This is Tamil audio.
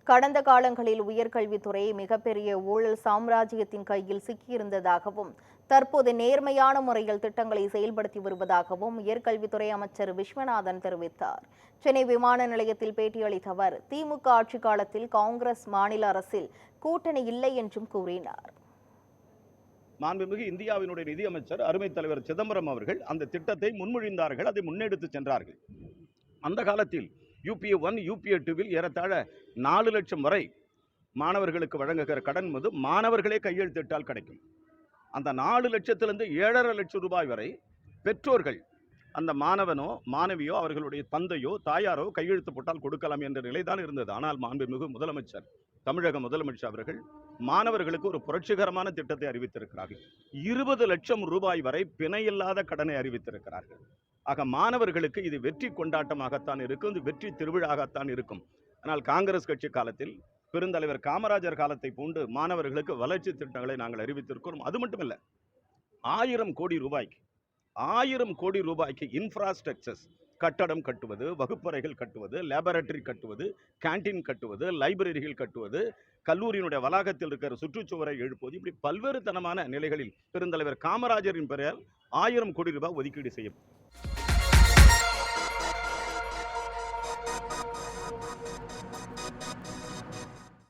கடந்த காலங்களில் உயர்கல்வித்துறை மிகப்பெரிய ஊழல் சாம்ராஜ்யத்தின் கையில் சிக்கியிருந்ததாகவும் தற்போது நேர்மையான முறையில் திட்டங்களை செயல்படுத்தி வருவதாகவும் உயர்கல்வித்துறை அமைச்சர் விஸ்வநாதன் தெரிவித்தார். சென்னை விமான நிலையத்தில் பேட்டியளித்த அவர் திமுக ஆட்சி காலத்தில் காங்கிரஸ் மாநில அரசில் கூட்டணி இல்லை என்றும் கூறினார். மாண்புமிகு இந்தியாவினுடைய நிதியமைச்சர் அருமை தலைவர் சிதம்பரம் அவர்கள் அந்த திட்டத்தை முன்மொழிந்தார்கள், அதை முன்னெடுத்து சென்றார்கள். அந்த காலத்தில் UPA 1 UPA 2வில் ஏறத்தாழ 4 லட்சம் வரை மாணவர்களுக்கு வழங்குகிற கடன் மீது மாணவர்களே கையெழுத்திட்டால் கிடைக்கும். அந்த 4 லட்சத்திலிருந்து 7.5 லட்சம் ரூபாய் வரை பெற்றோர்கள் அந்த மாணவனோ மாணவியோ அவர்களுடைய தந்தையோ தாயாரோ கையெழுத்து போட்டால் கொடுக்கலாம் என்ற நிலைதான் இருந்தது. ஆனால் மாண்புமிகு முதலமைச்சர் தமிழக முதலமைச்சர் அவர்கள் மாணவர்களுக்கு ஒரு புரட்சிகரமான திட்டத்தை அறிவித்திருக்கிறார்கள். 20 லட்சம் ரூபாய் வரை பிணையில்லாத கடனை அறிவித்திருக்கிறார்கள். ஆக மாணவர்களுக்கு இது வெற்றி கொண்டாட்டமாகத்தான் இருக்கும், இது வெற்றி திருவிழாகத்தான் இருக்கும். ஆனால் காங்கிரஸ் கட்சி காலத்தில் பெருந்தலைவர் காமராஜர் காலத்தை போன்று மாணவர்களுக்கு வளர்ச்சி திட்டங்களை நாங்கள் அறிவித்திருக்கிறோம். அது மட்டுமல்ல, 1000 கோடி ரூபாய்க்கு இன்ஃப்ராஸ்ட்ரக்சர்ஸ், கட்டடம் கட்டுவது, வகுப்பறைகள் கட்டுவது, லேபரட்டரி கட்டுவது, கேண்டீன் கட்டுவது, லைப்ரரிகள் கட்டுவது, கல்லூரியினுடைய வளாகத்தில் இருக்கிற சுற்றுச்சுவரை எழுப்புவது, இப்படி பல்வேறு தனமான நிலைகளில் பெருந்தலைவர் காமராஜரின் பெயரால் 1000 கோடி ரூபாய் ஒதுக்கீடு செய்யும்.